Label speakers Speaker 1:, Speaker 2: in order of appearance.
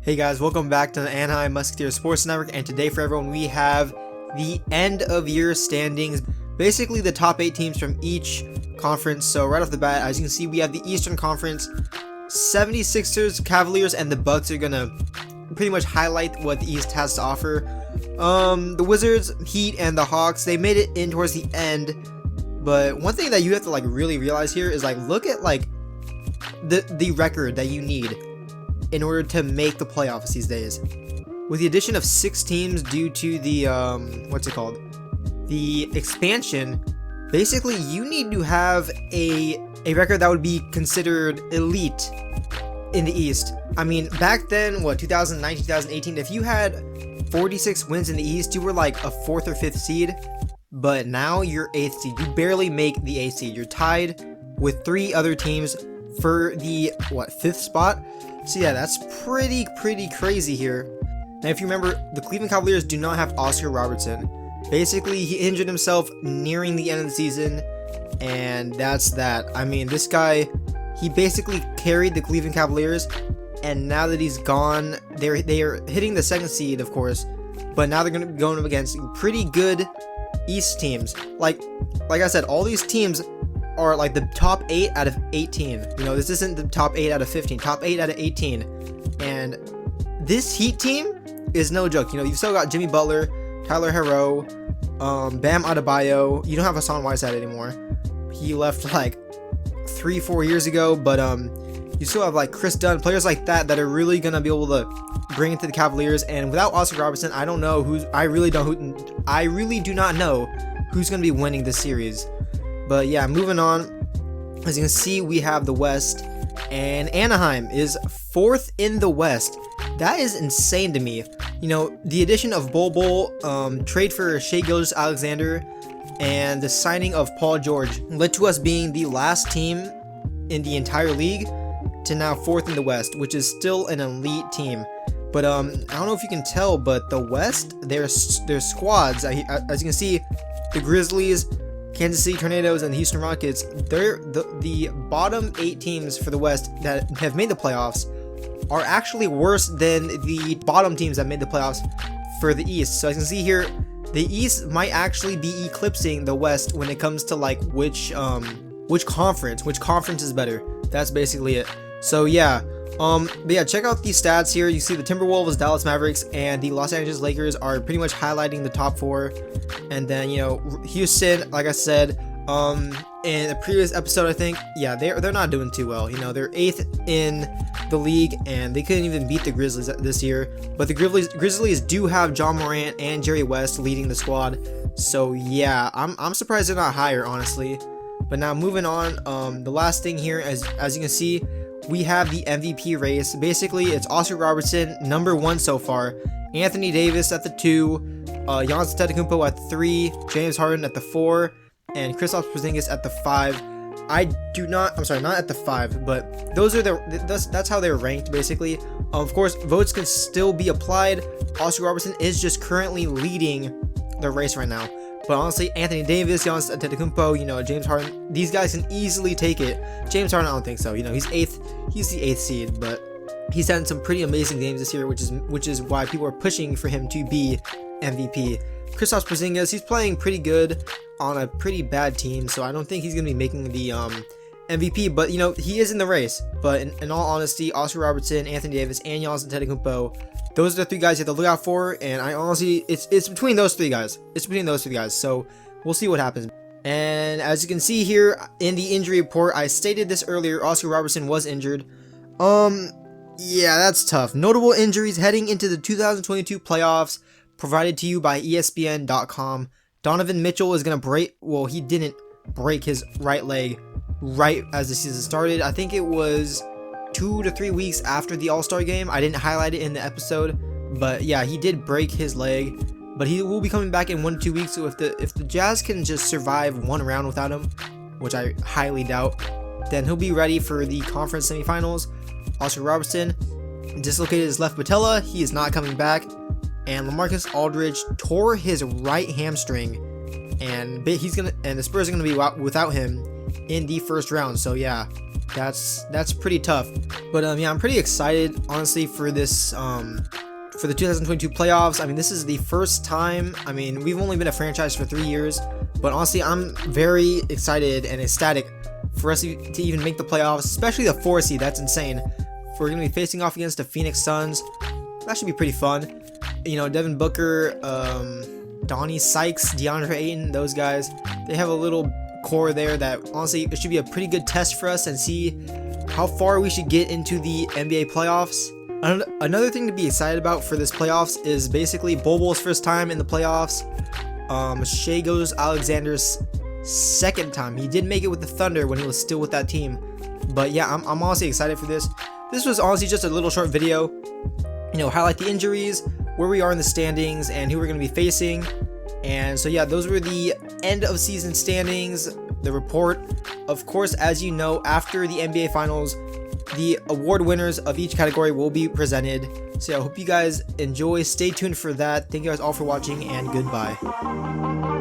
Speaker 1: Hey guys, welcome back to the Anaheim Musketeers Sports Network, and today for everyone we have the end of year standings, basically the top 8 teams from each conference. So right off the bat, as you can see, we have the Eastern Conference, 76ers, Cavaliers, and the Bucks are gonna pretty much highlight what the East has to offer. The Wizards, Heat, and the Hawks, they made it in towards the end, but one thing that you have to really realize here is look at the record that you need in order to make the playoffs these days. With the addition of 6 teams due to the the expansion, basically you need to have a record that would be considered elite in the East. I mean, back then, 2019, 2018, if you had 46 wins in the East, you were like a 4th or 5th seed, but now you're 8th seed. You barely make the 8th seed. You're tied with 3 other teams for the 5th spot. So yeah, that's pretty crazy here. Now, if you remember, the Cleveland Cavaliers do not have Oscar Robertson. Basically, he injured himself nearing the end of the season, and that's that. I mean, this guy, he basically carried the Cleveland Cavaliers, and now that he's gone, they are hitting the 2nd seed, of course, but now they're going to be going up against pretty good East teams. Like I said, all these teams are like the top 8 out of 18. You know, this isn't the top 8 out of 15, top 8 out of 18. And this Heat team is no joke. You know, you've still got Jimmy Butler, Tyler Herro, Bam Adebayo. You don't have Hassan Whiteside anymore. He left like 3-4 years ago, but you still have Chris Dunn, players like that are really gonna be able to bring it to the Cavaliers. And without Oscar Robertson, I really do not know who's gonna be winning this series. But yeah, moving on, as you can see, we have the West, and Anaheim is 4th in the West. That is insane to me. You know, the addition of Bol, trade for Shai Gilgeous-Alexander, and the signing of Paul George led to us being the last team in the entire league to now 4th in the West, which is still an elite team. But I don't know if you can tell, but the West, their squads, as you can see, the Grizzlies, Kansas City Tornadoes, and the Houston Rockets, they're the bottom 8 teams for the West that have made the playoffs are actually worse than the bottom teams that made the playoffs for the East. So as you can see here, the East might actually be eclipsing the West when it comes to which conference is better. That's basically it. So yeah, but yeah, check out these stats here. You see the Timberwolves, Dallas Mavericks, and the Los Angeles Lakers are pretty much highlighting the top 4. And then, you know, Houston, like I said, in a previous episode, I think, yeah, they're not doing too well. You know, they're 8th in the league, and they couldn't even beat the Grizzlies this year. But the Grizzlies do have John Morant and Jerry West leading the squad. So yeah, I'm surprised they're not higher, honestly. But now moving on, the last thing here, as you can see, we have the MVP race. Basically, it's Oscar Robertson, number 1 so far, Anthony Davis at the 2, Giannis Antetokounmpo at the 3, James Harden at the 4, and Kristaps Porzingis at the 5. Not at the 5, but that's how they're ranked basically. Of course, votes can still be applied. Oscar Robertson is just currently leading the race right now. But honestly, Anthony Davis, Giannis Antetokounmpo, you know, James Harden, these guys can easily take it. James Harden, I don't think so. You know, he's the 8th seed, but he's had some pretty amazing games this year, which is why people are pushing for him to be MVP. Kristaps Porzingis, he's playing pretty good on a pretty bad team, so I don't think he's gonna be making the MVP. But you know, he is in the race. But in all honesty, Oscar Robertson, Anthony Davis, and Giannis Antetokounmpo, those are the 3 guys you have to look out for. And I honestly, it's between those 3 guys. It's between those 3 guys. So we'll see what happens. And as you can see here in the injury report, I stated this earlier, Oscar Robertson was injured. Yeah, that's tough. Notable injuries heading into the 2022 playoffs, provided to you by ESPN.com. Donovan Mitchell is going to he didn't break his right leg right as the season started. I think it was 2 to 3 weeks after the All-Star game. I didn't highlight it in the episode, but yeah, he did break his leg, but he will be coming back in 1 to 2 weeks. So if the Jazz can just survive 1 round without him, which I highly doubt, then he'll be ready for the conference semifinals. Oscar Robertson dislocated his left patella. He is not coming back. And LaMarcus Aldridge tore his right hamstring, and the Spurs are gonna be without him in the first round. So yeah, that's pretty tough. But yeah, I'm pretty excited honestly for this for the 2022 playoffs. I mean, this is the first time. I mean, we've only been a franchise for 3 years, but honestly, I'm very excited and ecstatic for us to even make the playoffs, especially the 4 seed. That's insane. We're gonna be facing off against the Phoenix Suns. That should be pretty fun. You know, Devin Booker, Donnie Sykes, DeAndre Ayton, those guys, they have a little core there that honestly it should be a pretty good test for us and see how far we should get into the NBA playoffs. Another thing to be excited about for this playoffs is basically Bol Bol's first time in the playoffs. Shai Gilgeous-Alexander's second time. He did make it with the Thunder when he was still with that team. But yeah, I'm honestly excited for this. This was honestly just a little short video. You know, highlight the injuries, where we are in the standings, and who we're going to be facing. And so yeah, those were the end of season standings, the report. Of course, as you know, after the NBA Finals, the award winners of each category will be presented. So yeah, I hope you guys enjoy. Stay tuned for that. Thank you guys all for watching, and goodbye.